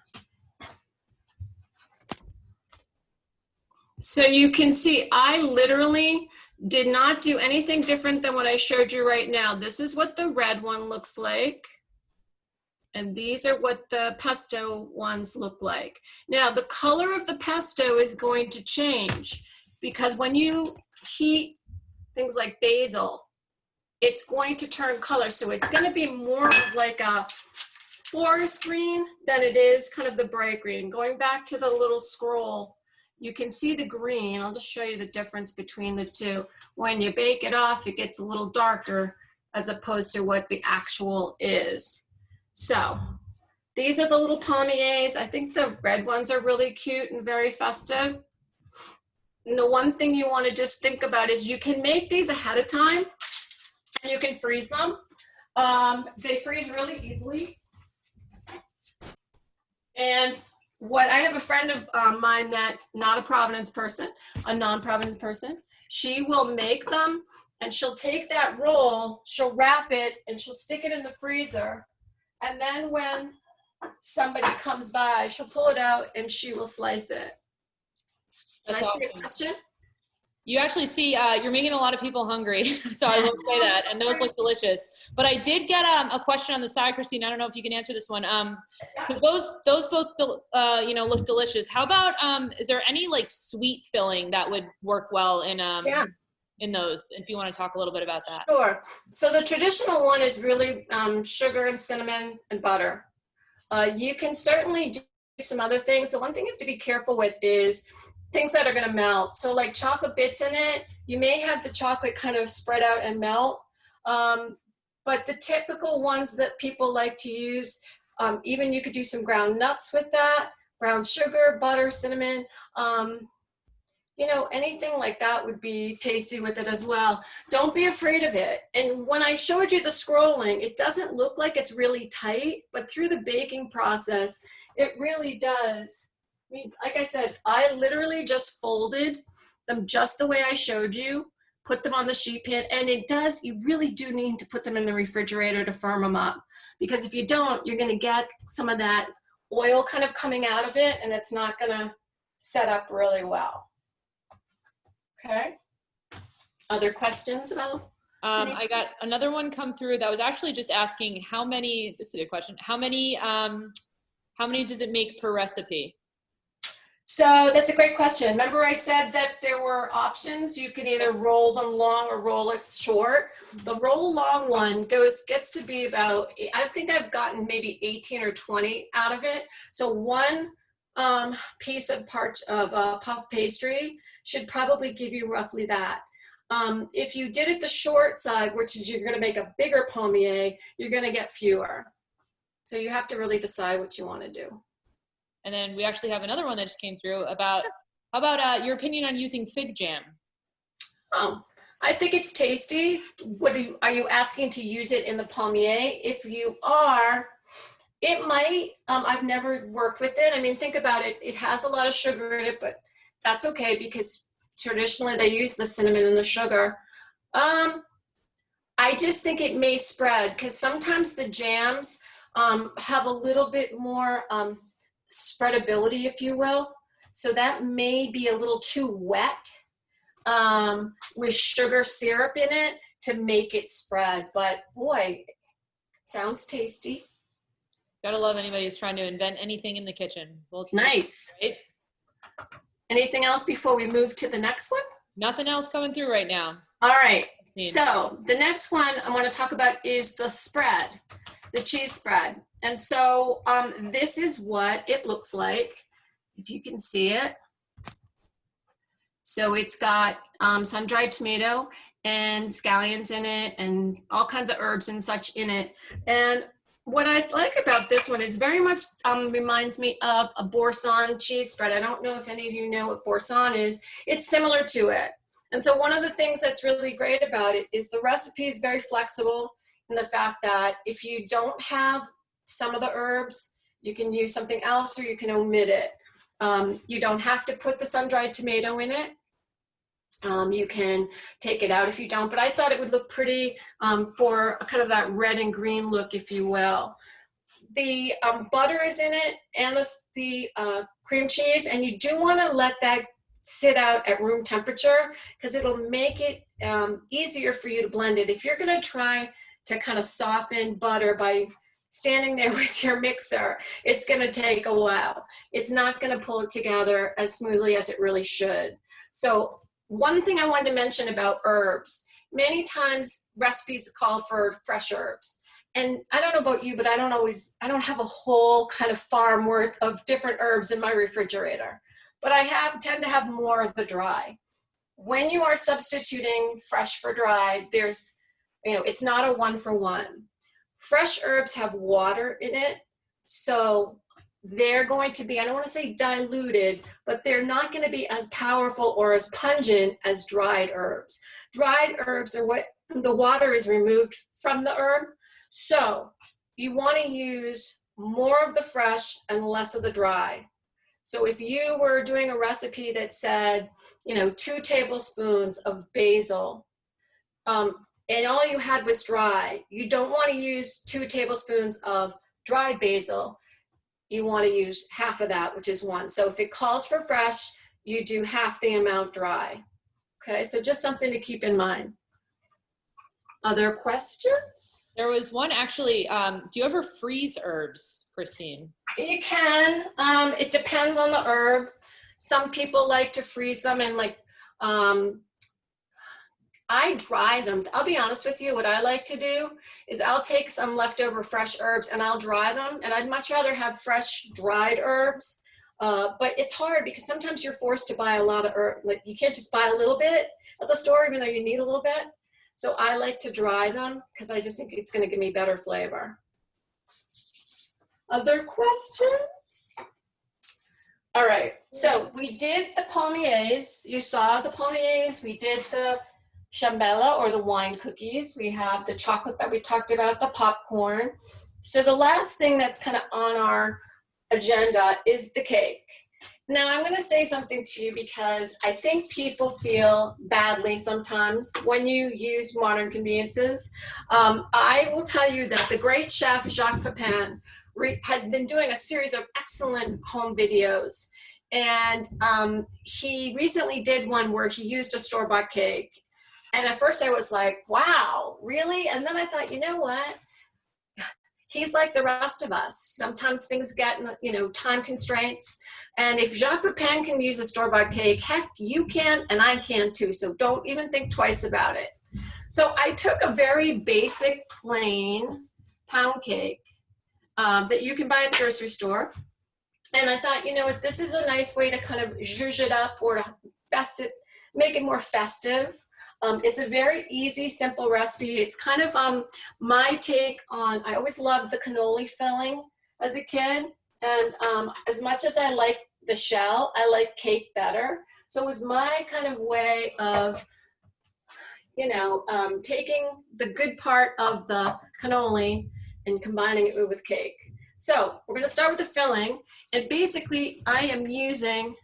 So you can see I literally did not do anything different than what I showed you right now. This is what the red one looks like. And these are what the pesto ones look like. Now, the color of the pesto is going to change because when you heat things like basil, it's going to turn color. So it's going to be more of like a forest green than it is kind of the bright green. Going back to the little scroll, you can see the green. I'll just show you the difference between the two. When you bake it off, it gets a little darker as opposed to what the actual is. So these are the little Pommiers. I think the red ones are really cute and very festive. And the one thing you want to just think about is you can make these ahead of time and you can freeze them. They freeze really easily. And what I have a friend of mine that's not a Providence person, a non-Providence person, she will make them and she'll take that roll, she'll wrap it and she'll stick it in the freezer. And then when somebody comes by, she'll pull it out and she will slice it. Did I see a question?
You actually see, you're making a lot of people hungry, so I will say that, and those look delicious. But I did get a question on the side, Christine. I don't know if you can answer this one, because those both, look delicious. How about, is there any like sweet filling that would work well in those? If you want to talk a little bit about that.
Sure. So the traditional one is really sugar and cinnamon and butter. You can certainly do some other things. The one thing you have to be careful with is things that are going to melt. So like chocolate bits in it, you may have the chocolate kind of spread out and melt. But the typical ones that people like to use, even you could do some ground nuts with that, brown sugar, butter, cinnamon, anything like that would be tasty with it as well. Don't be afraid of it. And when I showed you the scrolling, it doesn't look like it's really tight, but through the baking process, it really does. I mean, like I said, I literally just folded them just the way I showed you, put them on the sheet pan, and you really do need to put them in the refrigerator to firm them up. Because if you don't, you're gonna get some of that oil kind of coming out of it, and it's not gonna set up really well. Okay, other questions about?
I got another one come through that was actually just asking how many, this is a good question, how many does it make per recipe?
So that's a great question. Remember I said that there were options. You can either roll them long or roll it short. The roll long one gets to be about, I think I've gotten maybe 18 or 20 out of it. So one piece of puff pastry should probably give you roughly that. If you did it the short side, which is you're going to make a bigger Pommier, you're going to get fewer. So you have to really decide what you want to do.
And then we actually have another one that just came through about, how about your opinion on using fig jam?
I think it's tasty. Are you asking to use it in the Pommier? If you are, it might, I've never worked with it. I mean, think about it. It has a lot of sugar in it, but that's okay because traditionally they use the cinnamon and the sugar. I just think it may spread because sometimes the jams have a little bit more spreadability, if you will. So that may be a little too wet with sugar syrup in it to make it spread. But boy, it sounds tasty.
Gotta love anybody who's trying to invent anything in the kitchen. Well,
nice. Right? Anything else before we move to the next one?
Nothing else coming through right now.
All right. So the next one I want to talk about is the spread, the cheese spread. And so this is what it looks like, if you can see it. So it's got sun-dried tomato and scallions in it and all kinds of herbs and such in it. And what I like about this one is very much reminds me of a boursin cheese spread. I don't know if any of you know what boursin is. It's similar to it. And so one of the things that's really great about it is the recipe is very flexible in the fact that if you don't have some of the herbs, you can use something else or you can omit it. You don't have to put the sun-dried tomato in it. You can take it out if you don't, but I thought it would look pretty for kind of that red and green look, if you will. The butter is in it and the cream cheese, and you do want to let that sit out at room temperature because it'll make it easier for you to blend it. If you're going to try to kind of soften butter by standing there with your mixer, it's going to take a while. It's not going to pull it together as smoothly as it really should. So one thing I wanted to mention about herbs, many times recipes call for fresh herbs. And I don't know about you, but I don't have a whole kind of farm worth of different herbs in my refrigerator. but I tend to have more of the dry. When you are substituting fresh for dry, there's, it's not a 1-for-1. Fresh herbs have water in it, so they're going to be, I don't want to say diluted, but they're not going to be as powerful or as pungent as dried herbs. Dried herbs are what the water is removed from the herb. So you want to use more of the fresh and less of the dry. So if you were doing a recipe that said, 2 tablespoons of basil, and all you had was dry, you don't want to use 2 tablespoons of dried basil. You want to use half of that, which is 1. So if it calls for fresh, you do half the amount dry. Okay, so just something to keep in mind. Other questions?
There was one actually, do you ever freeze herbs, Christine?
You can. It depends on the herb. Some people like to freeze them and I dry them. I'll be honest with you, what I like to do is I'll take some leftover fresh herbs and I'll dry them, and I'd much rather have fresh dried herbs. But it's hard because sometimes you're forced to buy a lot of herbs. Like you can't just buy a little bit at the store, even though you need a little bit. So I like to dry them because I just think it's going to give me better flavor. Other questions? All right, so we did the Pommiers. You saw the Pommiers. We did the Chambella or the wine cookies. We have the chocolate that we talked about, the popcorn. So the last thing that's kind of on our agenda is the cake. Now I'm going to say something to you because I think people feel badly sometimes when you use modern conveniences. I will tell you that the great chef Jacques Pepin has been doing a series of excellent home videos. And he recently did one where he used a store-bought cake. And at first I was like, wow, really? And then I thought, you know what? He's like the rest of us. Sometimes things get, time constraints. And if Jacques Pepin can use a store-bought cake, heck, you can and I can too. So don't even think twice about it. So I took a very basic, plain pound cake that you can buy at the grocery store. And I thought, if this is a nice way to kind of zhuzh it up or to make it more festive. It's a very easy, simple recipe. It's kind of my take on, I always loved the cannoli filling as a kid. And as much as I like the shell, I like cake better. So it was my kind of way of, taking the good part of the cannoli and combining it with cake. So we're going to start with the filling. And basically, I am using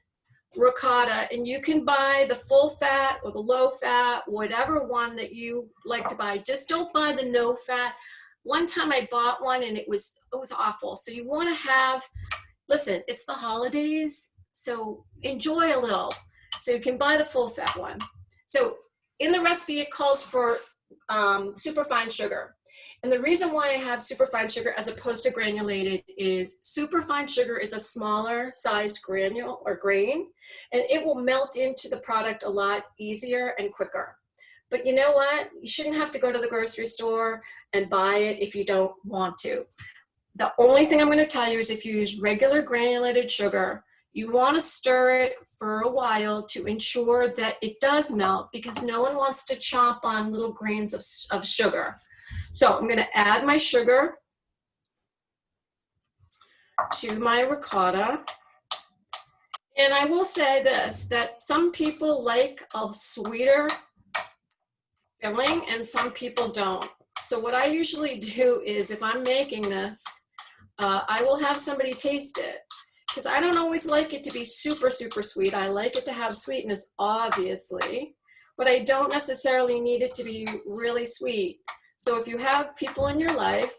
ricotta, and you can buy the full fat or the low fat, whatever one that you like to buy. Just don't buy the no fat. One time I bought one and it was awful. So you want to have, listen, it's the holidays, so enjoy a little. So you can buy the full fat one. So in the recipe, it calls for superfine sugar. And the reason why I have superfine sugar as opposed to granulated is superfine sugar is a smaller sized granule or grain, and it will melt into the product a lot easier and quicker. But you know what? You shouldn't have to go to the grocery store and buy it if you don't want to. The only thing I'm going to tell you is if you use regular granulated sugar, you want to stir it for a while to ensure that it does melt, because no one wants to chomp on little grains of sugar. So I'm going to add my sugar to my ricotta. And I will say this, that some people like a sweeter filling and some people don't. So what I usually do is if I'm making this, I will have somebody taste it, because I don't always like it to be super, super sweet. I like it to have sweetness, obviously, but I don't necessarily need it to be really sweet. So if you have people in your life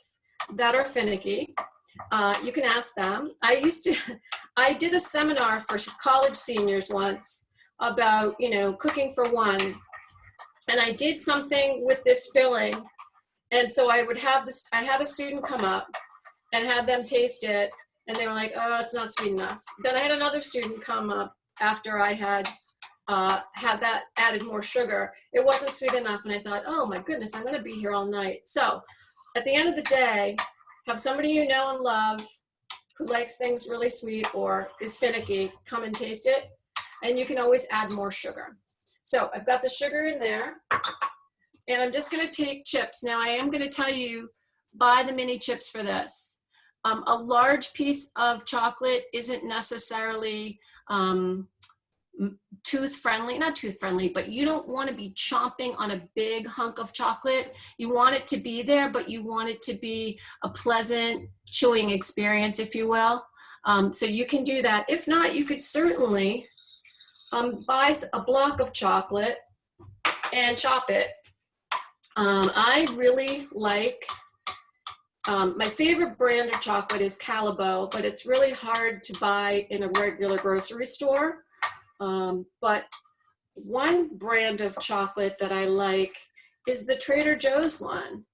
that are finicky, you can ask them. I did a seminar for college seniors once about, cooking for one. And I did something with this filling. And so I had a student come up and had them taste it. And they were like, oh, it's not sweet enough. Then I had another student come up after I had that added more sugar. It wasn't sweet enough. And I thought, oh my goodness, I'm going to be here all night. So at the end of the day, have somebody you know and love who likes things really sweet or is finicky, come and taste it. And you can always add more sugar. So I've got the sugar in there, and I'm just gonna take chips. Now I am gonna tell you, buy the mini chips for this. A large piece of chocolate isn't necessarily tooth friendly, not tooth friendly, but you don't want to be chomping on a big hunk of chocolate. You want it to be there, but you want it to be a pleasant chewing experience, if you will. So you can do that. If not, you could certainly buy a block of chocolate and chop it. I really like, my favorite brand of chocolate is Calabo, but it's really hard to buy in a regular grocery store. But one brand of chocolate that I like is the Trader Joe's one.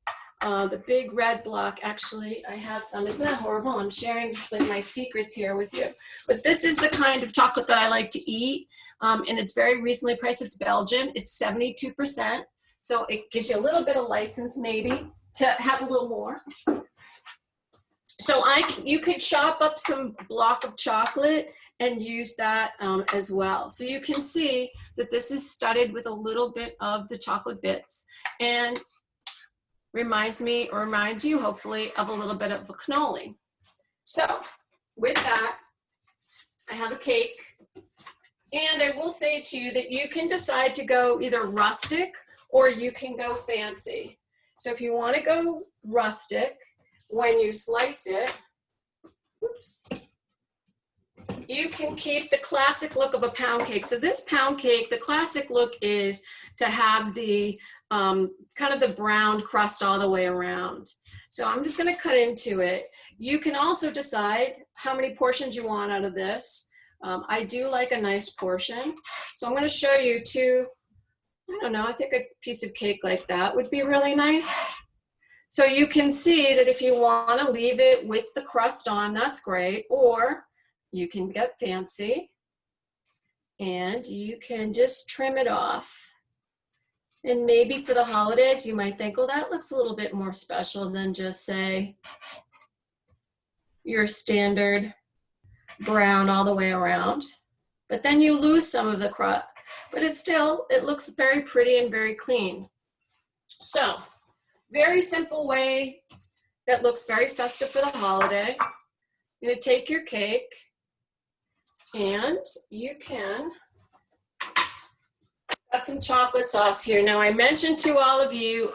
The big red block. Actually, I have some. Isn't that horrible? I'm sharing like my secrets here with you. But this is the kind of chocolate that I like to eat. And it's very reasonably priced. It's Belgian. It's 72%. So it gives you a little bit of license maybe to have a little more. So you could chop up some block of chocolate and use that as well. So you can see that this is studded with a little bit of the chocolate bits, and reminds me, or reminds you hopefully, of a little bit of a cannoli. So with that, I have a cake, and I will say to you that you can decide to go either rustic or you can go fancy. So if you want to go rustic, when you slice it, oops, you can keep the classic look of a pound cake. So this pound cake, the classic look is to have the kind of the brown crust all the way around. So I'm just going to cut into it. You can also decide how many portions you want out of this. I do like a nice portion. So I'm going to show you two, I don't know, I think a piece of cake like that would be really nice. So you can see that if you want to leave it with the crust on, that's great. Or you can get fancy and you can just trim it off. And maybe for the holidays, you might think, well, that looks a little bit more special than just say your standard brown all the way around. But then you lose some of the crust, but it looks very pretty and very clean. So very simple way that looks very festive for the holiday. You're gonna take your cake and you can got some chocolate sauce here. Now I mentioned to all of you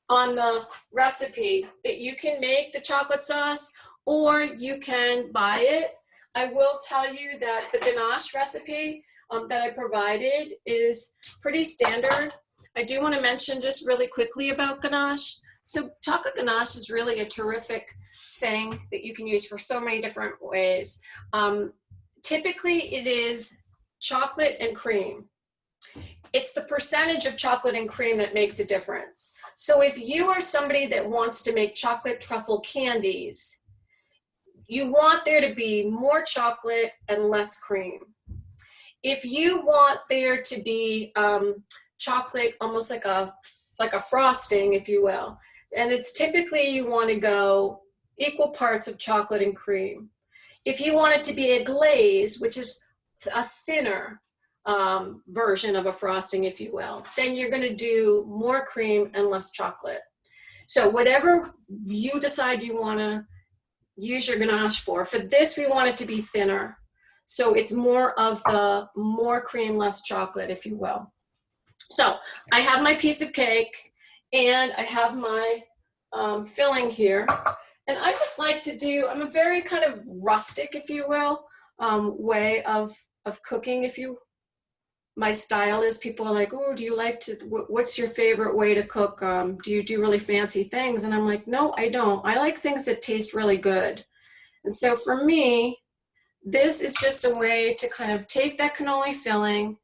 on the recipe that you can make the chocolate sauce or you can buy it. I will tell you that the Ganache recipe that I provided is pretty standard. I do want to mention just really quickly about Ganache. So chocolate ganache is really a terrific thing that you can use for so many different ways. Typically it is chocolate and cream. It's the percentage of chocolate and cream that makes a difference. So if you are somebody that wants to make chocolate truffle candies, you want there to be more chocolate and less cream. If you want there to be chocolate, almost like a frosting, if you will, and it's typically you want to go equal parts of chocolate and cream. If you want it to be a glaze, which is a thinner version of a frosting, if you will, then you're going to do more cream and less chocolate. So whatever you decide you want to use your ganache for this, we want it to be thinner. So it's more of the more cream, less chocolate, if you will. So I have my piece of cake and I have my filling here. And I just like to do, I'm a very kind of rustic, if you will, way of cooking. My style is, people are like, oh, do you like to, what's your favorite way to cook? Do you do really fancy things? And I'm like, no, I don't. I like things that taste really good. And so for me, this is just a way to kind of take that cannoli filling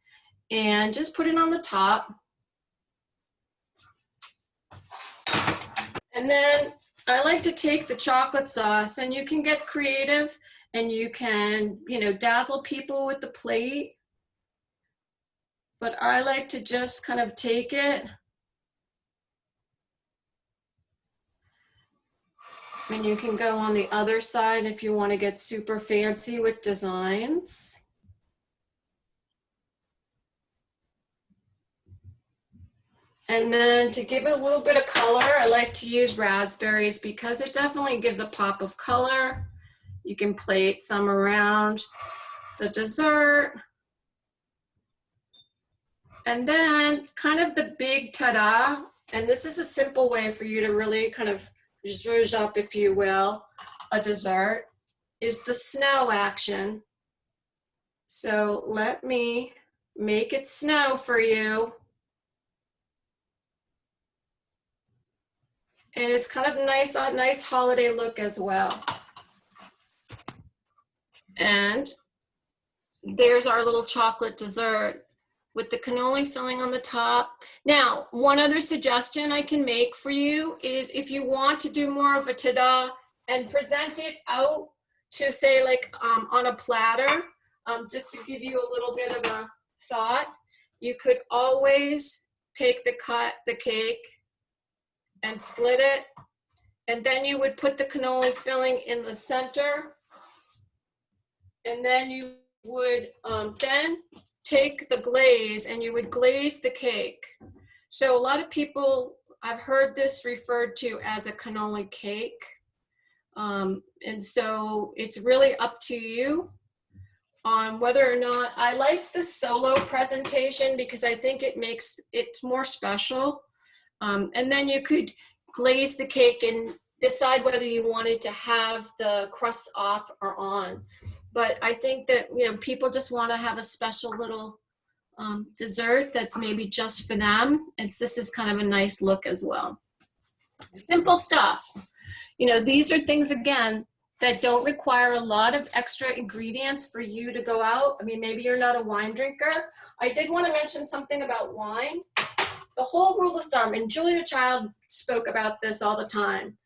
and just put it on the top. And then I like to take the chocolate sauce, and you can get creative and you can, dazzle people with the plate. But I like to just kind of take it And you can go on the other side if you want to get super fancy with designs. And then to give it a little bit of color, I like to use raspberries because it definitely gives a pop of color. You can plate some around the dessert. And then kind of the big ta-da, and this is a simple way for you to really kind of zhuzh up, if you will, a dessert, is the snow action. So let me make it snow for you. And it's kind of nice, a nice holiday look as well. And there's our little chocolate dessert with the cannoli filling on the top. Now, one other suggestion I can make for you is if you want to do more of a ta-da and present it out to say like on a platter, just to give you a little bit of a thought, you could always take the cake and split it, and then you would put the cannoli filling in the center, and then you would then take the glaze and you would glaze the cake. So a lot of people, I've heard this referred to as a cannoli cake. And so it's really up to you on whether or not, I like the solo presentation because I think it makes it more special. And then you could glaze the cake and decide whether you wanted to have the crust off or on. But I think that, you know, people just want to have a special little dessert that's maybe just for them. This is kind of a nice look as well. Simple stuff. You know, these are things, again, that don't require a lot of extra ingredients for you to go out. I mean, maybe you're not a wine drinker. I did want to mention something about wine. The whole rule of thumb, and Julia Child spoke about this all the time,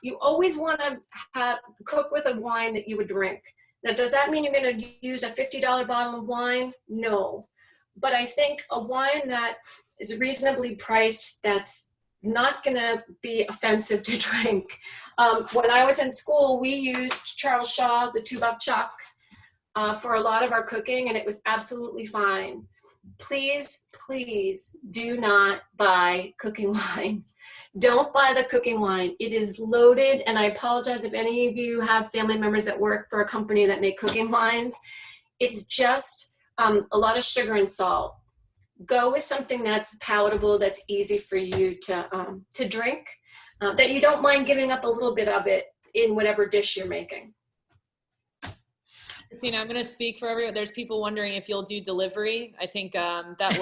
you always want to cook with a wine that you would drink. Now, does that mean you're going to use a $50 bottle of wine? No. But I think a wine that is reasonably priced, that's not going to be offensive to drink. When I was in school, we used Charles Shaw, the 2-buck chuck, for a lot of our cooking, and it was absolutely fine. Please, please do not buy cooking wine. Don't buy the cooking wine. It is loaded, and I apologize if any of you have family members that work for a company that make cooking wines. It's just a lot of sugar and salt. Go with something that's palatable, that's easy for you to drink, that you don't mind giving up a little bit of it in whatever dish you're making.
Christina, I'm going to speak for everyone. There's people wondering if you'll do delivery. I think that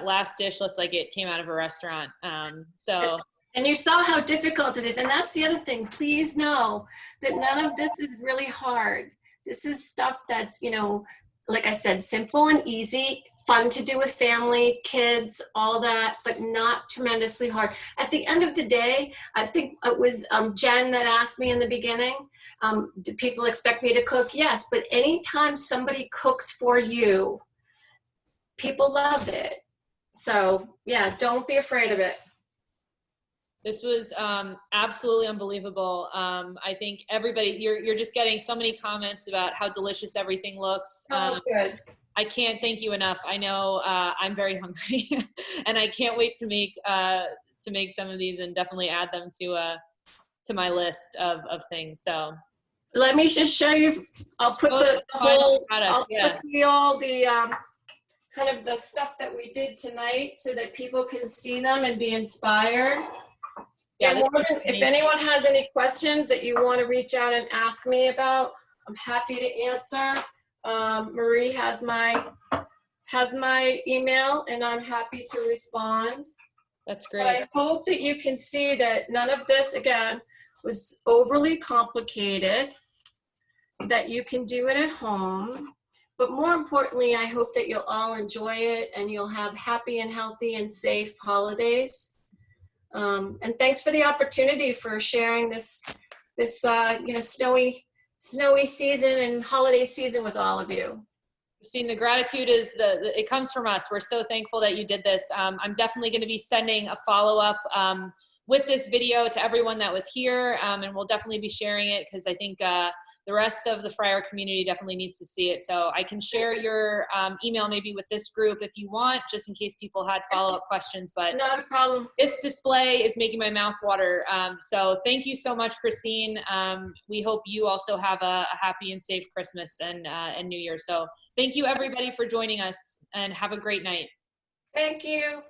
last dish looks like it came out of a restaurant.
And you saw how difficult it is. And that's the other thing. Please know that none of this is really hard. This is stuff that's, you know, like I said, simple and easy, fun to do with family, kids, all that, but not tremendously hard. At the end of the day, I think it was Jen that asked me in the beginning, do people expect me to cook? Yes, but anytime somebody cooks for you, people love it. So yeah, don't be afraid of it.
This was absolutely unbelievable. I think everybody, you're just getting so many comments about how delicious everything looks.
Oh, good.
I can't thank you enough. I know I'm very hungry, and I can't wait to make some of these and definitely add them to my list of things. So
let me just show you. I'll put the whole products. Put all the kind of the stuff that we did tonight so that people can see them and be inspired. Yeah, if anyone has any questions that you want to reach out and ask me about, I'm happy to answer. Marie has my email, and I'm happy to respond.
That's great.
But I hope that you can see that none of this, again, was overly complicated, that you can do it at home. But more importantly, I hope that you'll all enjoy it and you'll have happy and healthy and safe holidays. And thanks for the opportunity for sharing this snowy season and holiday season with all of you.
Christine, the gratitude is it comes from us. We're so thankful that you did this. I'm definitely going to be sending a follow-up with this video to everyone that was here, and we'll definitely be sharing it because I think the rest of the Friar community definitely needs to see it. So I can share your email maybe with this group if you want, just in case people had follow-up questions. But
Not a problem.
this display is making my mouth water. So thank you so much, Christine. We hope you also have a happy and safe Christmas and New Year. So thank you everybody for joining us, and have a great night.
Thank you.